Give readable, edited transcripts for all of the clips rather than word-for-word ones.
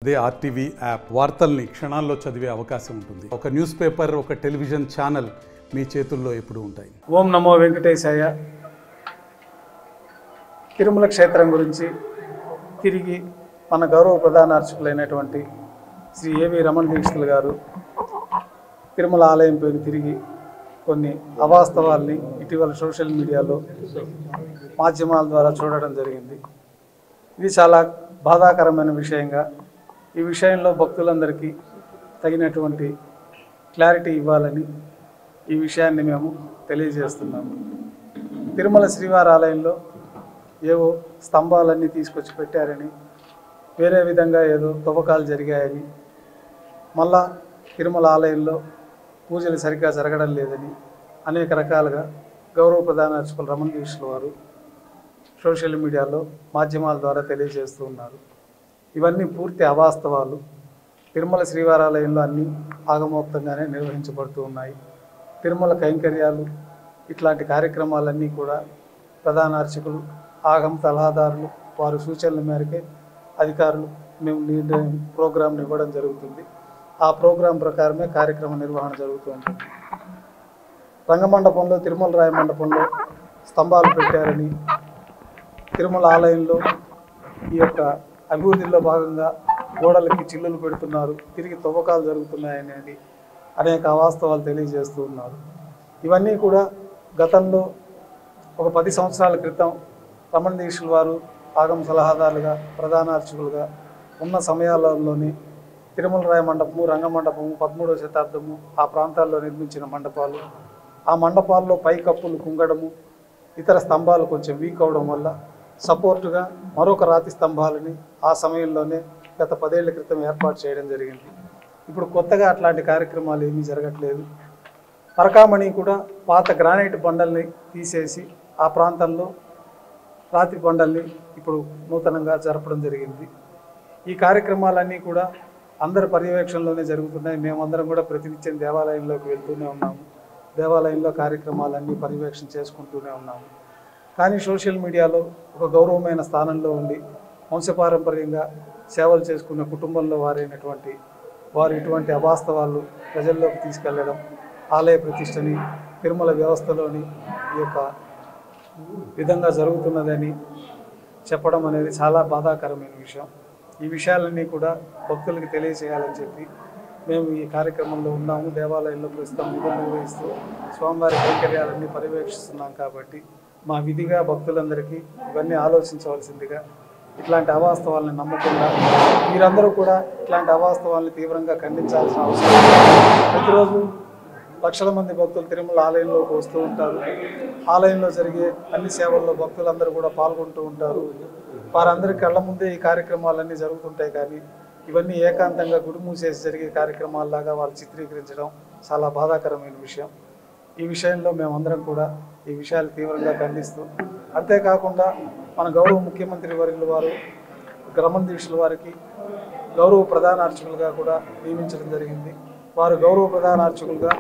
అదే RTV app వార్తల్ని క్షణాల్లో చదివే అవకాశం ఉంటుంది. ఒక న్యూస్ పేపర్, ఒక టెలివిజన్ ఛానల్ మీ చేతుల్లో ఎప్పుడూ ఉంటాయి. ఓం నమో వెంకటేశాయ. తిరుమల క్షేత్రం గురించి తిరిగి మన గౌరవ ప్రధాన అర్చకులైనటువంటి శ్రీ ఏవి రమణ దీక్షితులు గారు తిరుమల ఆలయం పైన తిరిగి కొన్ని అవాస్తవాల్ని ఇటీవల సోషల్ మీడియాలో మాధ్యమాల ద్వారా చూడడం జరిగింది. ఇది చాలా బాధాకరమైన విషయంగా, ఈ విషయంలో భక్తులందరికీ తగినటువంటి క్లారిటీ ఇవ్వాలని ఈ విషయాన్ని మేము తెలియజేస్తున్నాము. తిరుమల శ్రీవారి ఆలయంలో ఏవో స్తంభాలన్నీ తీసుకొచ్చి పెట్టారని, వేరే విధంగా ఏదో తవ్వకాలు జరిగాయని, మళ్ళా తిరుమల ఆలయంలో పూజలు సరిగ్గా జరగడం లేదని అనేక రకాలుగా గౌరవ ప్రధాన అర్చకులు రమణ దీక్షితుల వారు సోషల్ మీడియాలో మాధ్యమాల ద్వారా తెలియజేస్తూ ఉన్నారు. ఇవన్నీ పూర్తి అవాస్తవాలు. తిరుమల శ్రీవారాలయంలో అన్నీ ఆగమోక్తంగానే నిర్వహించబడుతూ ఉన్నాయి. తిరుమల కైంకర్యాలు ఇట్లాంటి కార్యక్రమాలన్నీ కూడా ప్రధాన అర్చకులు, ఆగమ సలహాదారులు వారి సూచనల మేరకే అధికారులు మేము ప్రోగ్రాంను ఇవ్వడం జరుగుతుంది. ఆ ప్రోగ్రాం ప్రకారమే కార్యక్రమ నిర్వహణ జరుగుతూ ఉంటుంది. రంగమండపంలో, తిరుమల రాయ మండపంలో స్తంభాలు పెట్టారని, తిరుమల ఆలయంలో ఈ యొక్క అభివృద్ధిలో భాగంగా గోడలకి చిల్లులు పెడుతున్నారు, తిరిగి తవ్వకాలు జరుగుతున్నాయనేది అనేక అవాస్తవాలు తెలియజేస్తూ ఉన్నారు. ఇవన్నీ కూడా గతంలో ఒక 10 సంవత్సరాల క్రితం రమణ దీక్షితుల వారు ఆగమ సలహాదారులుగా, ప్రధాన అర్చకులుగా ఉన్న సమయాలలోనే తిరుమల రాయ మండపము, రంగమండపము 13వ శతాబ్దము ఆ ప్రాంతాల్లో నిర్మించిన మండపాలు, ఆ మండపాల్లో పైకప్పులు కుంగడము, ఇతర స్తంభాలు కొంచెం వీక్ అవడం వల్ల సపోర్టుగా మరొక రాతి స్తంభాలని ఆ సమయంలోనే గత 10 ఏళ్ల క్రితం ఏర్పాటు చేయడం జరిగింది. ఇప్పుడు కొత్తగా అట్లాంటి కార్యక్రమాలు ఏమీ జరగట్లేదు. పరకామణి కూడా పాత గ్రానైట్ బండల్ని తీసేసి ఆ ప్రాంతంలో రాతి బండల్ని ఇప్పుడు నూతనంగా జరపడం జరిగింది. ఈ కార్యక్రమాలన్నీ కూడా అందరి పర్యవేక్షణలోనే జరుగుతున్నాయి. మేమందరం కూడా ప్రతినిత్యం దేవాలయంలోకి వెళ్తూనే ఉన్నాము. దేవాలయంలో కార్యక్రమాలన్నీ పర్యవేక్షణ చేసుకుంటూనే ఉన్నాము. కానీ సోషల్ మీడియాలో ఒక గౌరవమైన స్థానంలో ఉండి వంశపారంపర్యంగా సేవలు చేసుకున్న కుటుంబంలో వారైనటువంటి వారు ఇటువంటి అవాస్తవాలు ప్రజల్లోకి తీసుకెళ్లడం, ఆలయ ప్రతిష్టని తిరుమల వ్యవస్థలోని ఈ యొక్క విధంగా జరుగుతున్నదని చెప్పడం అనేది చాలా బాధాకరమైన విషయం. ఈ విషయాలన్నీ కూడా భక్తులకి తెలియజేయాలని చెప్పి మేము ఈ కార్యక్రమంలో ఉన్నాము. దేవాలయంలో ప్రస్తుతం విధులు నిర్వహిస్తూ స్వామివారి కైంకర్యాలన్నీ పర్యవేక్షిస్తున్నాం కాబట్టి మా విధిగా భక్తులందరికీ ఇవన్నీ ఆలోచించవలసిందిగా, ఇట్లాంటి అవాస్తవాలను నమ్మకుండా మీరందరూ కూడా ఇట్లాంటి అవాస్తవాలను తీవ్రంగా ఖండించాల్సిన అవసరం ఉంది. ప్రతిరోజు లక్షల మంది భక్తులు తిరుమల ఆలయంలోకి వస్తూ ఉంటారు. ఆలయంలో జరిగే అన్ని సేవల్లో భక్తులందరూ కూడా పాల్గొంటూ ఉంటారు. వారందరి కళ్ళ ముందే ఈ కార్యక్రమాలన్నీ జరుగుతుంటాయి. కానీ ఇవన్నీ ఏకాంతంగా గుడి మూసేసి జరిగే కార్యక్రమాల్లాగా వాళ్ళు చిత్రీకరించడం చాలా బాధాకరమైన విషయం. ఈ విషయంలో మేమందరం కూడా ఈ విషయాలు తీవ్రంగా ఖండిస్తూ, అంతేకాకుండా మన గౌరవ ముఖ్యమంత్రి వర్యుల వారు రమణ దీక్షితుల వారికి గౌరవ ప్రధాన అర్చకులుగా కూడా నియమించడం జరిగింది. వారు గౌరవ ప్రధాన అర్చకులుగా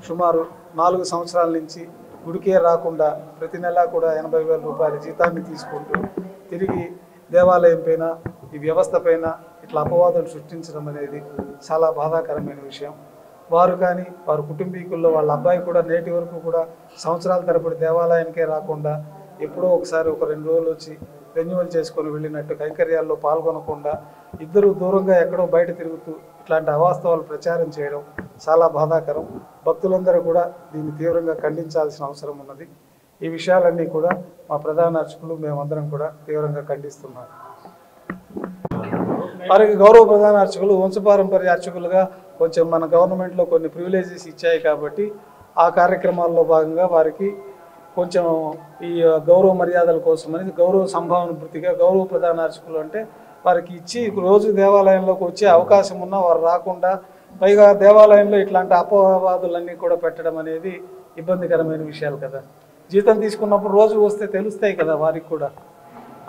సుమారు 4 సంవత్సరాల నుంచి గుడికే రాకుండా ప్రతి నెలా కూడా 80,000 రూపాయల జీతాన్ని తీసుకుంటూ తిరిగి దేవాలయం పైన, ఈ వ్యవస్థ పైన ఇట్లా అపవాదం సృష్టించడం అనేది చాలా బాధాకరమైన విషయం. వారు కానీ వారి కుటుంబీకుల్లో వాళ్ళ అబ్బాయి కూడా నేటి వరకు కూడా సంవత్సరాల తరబడి దేవాలయానికే రాకుండా ఎప్పుడో ఒకసారి ఒక 2 రోజులు వచ్చి రెన్యువల్ చేసుకొని వెళ్ళినట్టు కైంకర్యాల్లో పాల్గొనకుండా ఇద్దరు దూరంగా ఎక్కడో బయట తిరుగుతూ ఇట్లాంటి అవాస్తవాలు ప్రచారం చేయడం చాలా బాధాకరం. భక్తులందరూ కూడా దీన్ని తీవ్రంగా ఖండించాల్సిన అవసరం ఉన్నది. ఈ విషయాలన్నీ కూడా మా ప్రధాన అర్చకులు మేమందరం కూడా తీవ్రంగా ఖండిస్తున్నాం. వారికి గౌరవ ప్రధాన అర్చకులు వంశపారంపర్య అర్చకులుగా కొంచెం మన గవర్నమెంట్లో కొన్ని ప్రివిలేజెస్ ఇచ్చాయి కాబట్టి ఆ కార్యక్రమాల్లో భాగంగా వారికి కొంచెం ఈ గౌరవ మర్యాదల కోసమని గౌరవ సంభావన వృత్తిగా గౌరవ ప్రధాన అర్చకులు అంటే వారికి ఇచ్చి రోజు దేవాలయంలోకి వచ్చే అవకాశం ఉన్నా వారు రాకుండా, పైగా దేవాలయంలో ఇట్లాంటి అపవాదులన్నీ కూడా పెట్టడం అనేది ఇబ్బందికరమైన విషయాలు కదా. జీతం తీసుకున్నప్పుడు రోజు వస్తే తెలుస్తాయి కదా వారికి కూడా,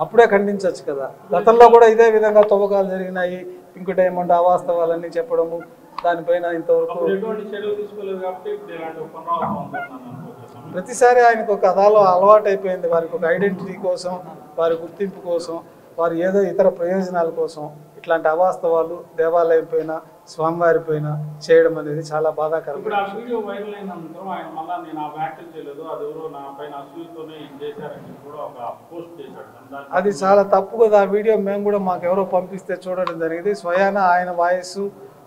అప్పుడే ఖండించవచ్చు కదా. గతంలో కూడా ఇదే విధంగా తవ్వకాలు జరిగినాయి, పింక్ డైమండ్ అవాస్తవాలన్నీ చెప్పడము, దానిపైన ఇంతవరకు ప్రతిసారి ఆయనకు ఒక కథలో అలవాటు అయిపోయింది. వారికి ఒక ఐడెంటిటీ కోసం, వారి గుర్తింపు కోసం, వారు ఏదో ఇతర ప్రయోజనాల కోసం ఇట్లాంటి అవాస్తవాలు దేవాలయం పైన స్వామివారి పైన చేయడం అనేది చాలా బాధాకరం. ఇప్పుడు ఆ వీడియో వైరల్ అయిన అనంతరం ఆయన మళ్ళీ నేను ఆ వ్యాఖ్యలు చేయలేదు, అది ఎవరో నా పైన అసూయతోనే చేశారని కూడా ఒక పోస్ట్ చేశాడు. అది చాలా తప్పు కదా. ఆ వీడియో మేము కూడా మాకు ఎవరో పంపిస్తే చూడడం జరిగింది. స్వయాన ఆయన వాయిస్,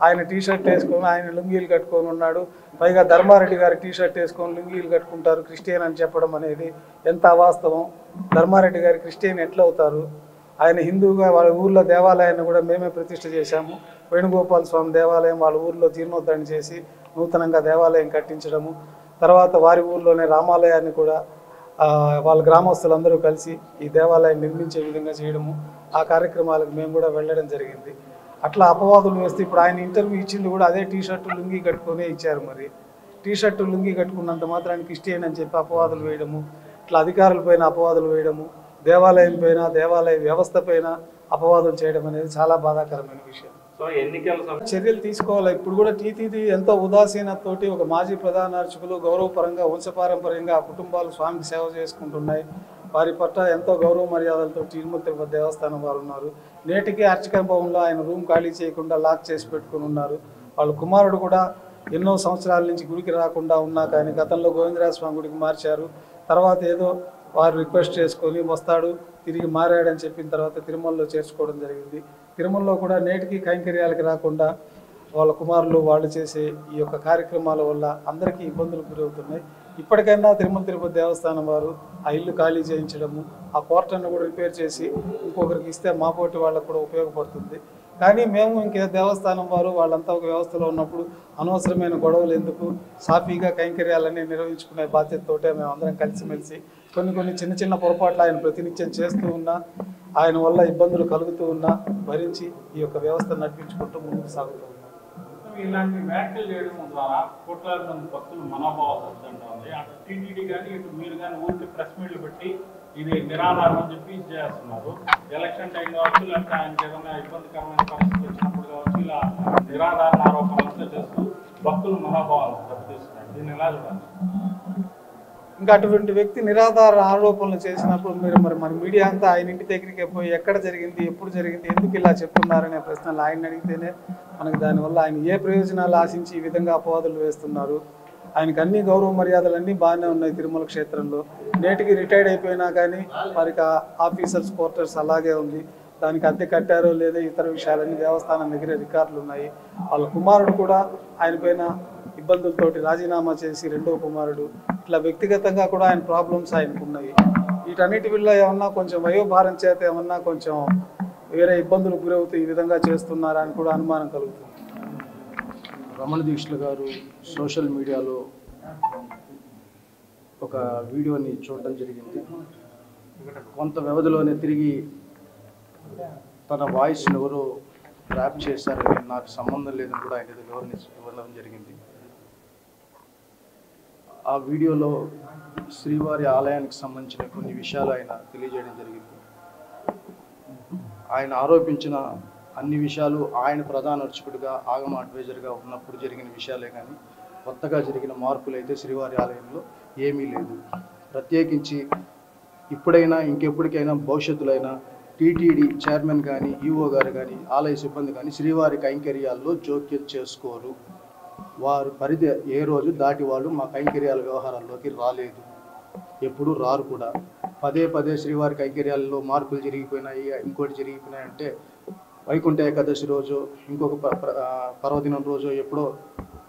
ఆయన టీషర్ట్ వేసుకొని, ఆయన లుంగీలు కట్టుకొని ఉన్నాడు. పైగా ధర్మారెడ్డి గారు టీషర్ట్ వేసుకొని లుంగీలు కట్టుకుంటారు క్రిస్టియన్ అని చెప్పడం అనేది ఎంత అవాస్తవం. ధర్మారెడ్డి గారు క్రిస్టియన్ ఎట్లా అవుతారు? ఆయన హిందువుగా వాళ్ళ ఊర్లో దేవాలయాన్ని కూడా మేమే ప్రతిష్ఠ చేశాము. వేణుగోపాల స్వామి దేవాలయం వాళ్ళ ఊర్లో జీర్ణోద్ధరణ చేసి నూతనంగా దేవాలయం కట్టించడము, తర్వాత వారి ఊర్లోనే రామాలయాన్ని కూడా వాళ్ళ గ్రామస్తులందరూ కలిసి ఈ దేవాలయం నిర్మించే విధంగా చేయడము, ఆ కార్యక్రమాలకు మేము కూడా వెళ్ళడం జరిగింది. అట్లా అపవాదులు వేస్తే ఇప్పుడు ఆయన ఇంటర్వ్యూ ఇచ్చింది కూడా అదే టీషర్టు లుంగి కట్టుకునే ఇచ్చారు. మరి టీషర్టు లుంగి కట్టుకున్నంత మాత్రానికి క్రిస్టియన్ అని చెప్పి అపవాదులు వేయడము, ఇట్లా అధికారులపైన అపవాదులు వేయడము, దేవాలయం పైన, దేవాలయ వ్యవస్థ పైన అపవాదం చేయడం అనేది చాలా బాధాకరమైన విషయం. సో ఎన్నికల చర్యలు తీసుకోవాలి. ఇప్పుడు కూడా టీటీడీ ఎంతో ఉదాసీనతతోటి ఒక మాజీ ప్రధాన అర్చకులు గౌరవపరంగా వంశపారంపర్యంగా ఆ కుటుంబాలు స్వామికి సేవ చేసుకుంటున్నాయి. వారి పట్ల ఎంతో గౌరవ మర్యాదలతో తిరుమల తిరుపతి దేవస్థానం వారు ఉన్నారు. నేటికి అర్చక భవన్లో ఆయన రూమ్ ఖాళీ చేయకుండా లాక్ చేసి పెట్టుకుని ఉన్నారు. వాళ్ళ కుమారుడు కూడా ఎన్నో సంవత్సరాల నుంచి గుడికి రాకుండా ఉన్నా కానీ గతంలో గోవిందరాజ స్వామి గుడికి మార్చారు. తర్వాత ఏదో వారు రిక్వెస్ట్ చేసుకొని వస్తాడు, తిరిగి మారాడని చెప్పిన తర్వాత తిరుమలలో చేర్చుకోవడం జరిగింది. తిరుమలలో కూడా నేటికి కైంకర్యాలకి రాకుండా వాళ్ళ కుమారులు వాళ్ళు చేసే ఈ యొక్క కార్యక్రమాల వల్ల అందరికీ ఇబ్బందులు గురవుతున్నాయి. ఇప్పటికైనా తిరుమల తిరుపతి దేవస్థానం వారు ఆ ఇల్లు ఖాళీ చేయించడము, ఆ కోర్టును కూడా రిపేర్ చేసి ఇంకొకరికి ఇస్తే మా పోటీ వాళ్ళకు కూడా ఉపయోగపడుతుంది. కానీ మేము ఇంకే దేవస్థానం వారు వాళ్ళంతా ఒక వ్యవస్థలో ఉన్నప్పుడు అనవసరమైన గొడవలు ఎందుకు, సాఫీగా కైంకర్యాలన్నీ నిర్వహించుకునే బాధ్యతతోటే మేము అందరం కలిసిమెలిసి కొన్ని చిన్న చిన్న పొరపాట్లు ఆయన ప్రతినిత్యం చేస్తూ ఉన్నా, ఆయన వల్ల ఇబ్బందులు కలుగుతూ ఉన్నా భరించి ఈ యొక్క వ్యవస్థ నడిపించుకుంటూ ముందుకు సాగుతూ ఉన్నాం. ఇలాంటి వ్యాఖ్యలు చేయడం ద్వారా కోట్లాది మంది భక్తులు మనోభావాలు వస్తుంటుంది. అటు టీటీడీ కానీ ఇటు మీరు కానీ ఊరికి ప్రెస్ మీట్లు పెట్టి ఇది నిరాధారం అని చెప్పి చేస్తున్నారు. ఎలక్షన్ టైం కావచ్చు, లేకపోతే ఆయనకి ఏదైనా ఇబ్బందికరమైన పరిస్థితి వచ్చినప్పుడు కావచ్చు, ఇలా నిరాధారణ ఆరోపణలు చేస్తూ భక్తులు మనోభావాలు దెబ్బతీస్తున్నారు. దీన్ని ఎలా చూడాలి? ఇంకా అటువంటి వ్యక్తి నిరాధార ఆరోపణలు చేసినప్పుడు మీరు మరి మీడియా అంతా ఆయన ఇంటి దగ్గరికి పోయి ఎక్కడ జరిగింది, ఎప్పుడు జరిగింది, ఎందుకు ఇలా చెప్తున్నారనే ప్రశ్నలు ఆయన అడిగితేనే మనకు దానివల్ల ఆయన ఏ ప్రయోజనాలు ఆశించి ఈ విధంగా అపవాదులు వేస్తున్నారు. ఆయనకు అన్ని గౌరవ మర్యాదలన్నీ బాగానే ఉన్నాయి తిరుమల క్షేత్రంలో. నేటికి రిటైర్డ్ అయిపోయినా కానీ వారికి ఆఫీసర్స్ క్వార్టర్స్ అలాగే ఉంది. దానికి అద్దె కట్టారో లేదో ఇతర విషయాలన్నీ దేవస్థానం దగ్గర రికార్డులు ఉన్నాయి. వాళ్ళ కుమారుడు కూడా ఆయన పైన ఇబ్బందులతోటి రాజీనామా చేసి రెండో కుమారుడు, ఇట్లా వ్యక్తిగతంగా కూడా ఆయన ప్రాబ్లమ్స్ ఆయనకు ఉన్నాయి. వీటన్నిటి వల్ల ఏమన్నా కొంచెం వయోభారం చేత ఏమన్నా కొంచెం వేరే ఇబ్బందులు గురవుతూ ఈ విధంగా చేస్తున్నారా అని కూడా అనుమానం కలుగుతుంది. రమణ దీక్షలు గారు సోషల్ మీడియాలో ఒక వీడియోని చూడడం జరిగింది. కొంత వ్యవధిలోనే తిరిగి తన వాయిస్ని ఎవరో ర్యాప్ చేశారని, నాకు సంబంధం లేదని కూడా ఆయన ఇవ్వడం జరిగింది. ఆ వీడియోలో శ్రీవారి ఆలయానికి సంబంధించిన కొన్ని విషయాలు ఆయన తెలియజేయడం జరిగింది. ఆయన ఆరోపించిన అన్ని విషయాలు ఆయన ప్రధాన అర్చకుడిగా, ఆగమ అడ్వైజర్గా ఉన్నప్పుడు జరిగిన విషయాలే కానీ కొత్తగా జరిగిన మార్పులు అయితే శ్రీవారి ఆలయంలో ఏమీ లేదు. ప్రత్యేకించి ఇప్పుడైనా ఇంకెప్పటికైనా భవిష్యత్తులైనా టీటీడీ చైర్మన్ కానీ, ఈఓ గారు కానీ, ఆలయ సిబ్బంది కానీ శ్రీవారి కైంకర్యాల్లో జోక్యం చేసుకోరు. వారు పరిధి ఏ రోజు దాటి వాళ్ళు మా కైంకర్యాల వ్యవహారాల్లోకి రాలేదు, ఎప్పుడు రారు కూడా. పదే పదే శ్రీవారి కైంకర్యాల్లో మార్పులు జరిగిపోయినాయి, ఇంకోటి జరిగిపోయినాయి అంటే వైకుంఠ ఏకాదశి రోజు, ఇంకొక పర్వదినం రోజు ఎప్పుడో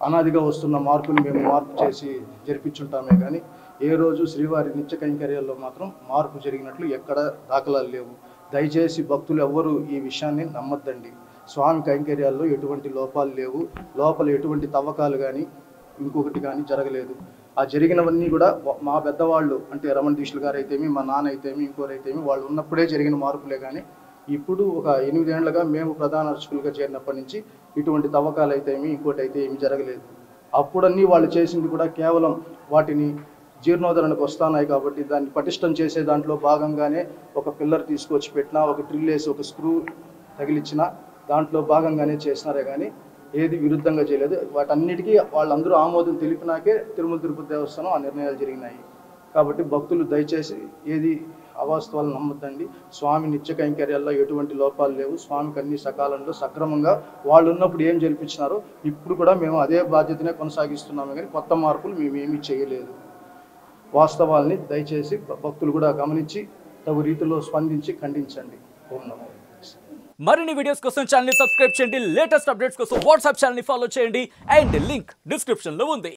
అనాదిగా వస్తున్న మార్పుని మేము మార్పు చేసి జరిపించుంటామే కానీ ఏ రోజు శ్రీవారి నిత్య కైంకర్యాల్లో మాత్రం మార్పు జరిగినట్లు ఎక్కడ దాఖలాలు లేవు. దయచేసి భక్తులు ఎవ్వరూ ఈ విషయాన్ని నమ్మద్దండి. స్వామి కైంకర్యాల్లో ఎటువంటి లోపాలు లేవు, లోపల ఎటువంటి తవ్వకాలు కానీ ఇంకొకటి కానీ జరగలేదు. ఆ జరిగినవన్నీ కూడా మా పెద్దవాళ్ళు అంటే రమణ దీక్షలు గారు అయితేమి, మా నాన్న అయితేమి, ఇంకోరైతేమి వాళ్ళు ఉన్నప్పుడే జరిగిన మార్పులే కానీ ఇప్పుడు ఒక 8 ఏళ్లుగా మేము ప్రధాన అర్చకులుగా చేరినప్పటి నుంచి ఇటువంటి తవ్వకాలు అయితేమి ఇంకోటి అయితే ఏమి జరగలేదు. అప్పుడన్నీ వాళ్ళు చేసింది కూడా కేవలం వాటిని జీర్ణోద్ధరణకు వస్తున్నాయి కాబట్టి దాన్ని పటిష్టం చేసే దాంట్లో భాగంగానే ఒక పిల్లర్ తీసుకొచ్చి పెట్టినా, ఒక డ్రిల్ వేసి ఒక స్క్రూ తగిలిచ్చిన దాంట్లో భాగంగానే చేసినారే కానీ ఏది విరుద్ధంగా చేయలేదు. వాటన్నిటికీ వాళ్ళందరూ ఆమోదం తెలిపినాకే తిరుమల తిరుపతి దేవస్థానం ఆ నిర్ణయాలు జరిగినాయి. కాబట్టి భక్తులు దయచేసి ఏది అవాస్తవాలు నమ్మద్దండి. స్వామి నిత్య కైంకర్యాల్లో ఎటువంటి లోపాలు లేవు. స్వామికి అన్ని సకాలంలో సక్రమంగా వాళ్ళు ఉన్నప్పుడు ఏం జరిపించినారో ఇప్పుడు కూడా మేము అదే బాధ్యతనే కొనసాగిస్తున్నాము, కానీ కొత్త మార్పులు మేమేమీ చేయలేదు. వాస్తవాల్ని దయచేసి భక్తులు కూడా గమనించి తగు రీతిలో స్పందించి ఖండించండి. మరిన్ని వీడియోస్ కోసం ఛానల్ ని సబ్స్క్రైబ్ చేయండి. లేటెస్ట్ అప్డేట్స్ కోసం వాట్సాప్ ఛానల్ ని ఫాలో చేయండి. అండ్ లింక్ డిస్క్రిప్షన్ లో ఉంది.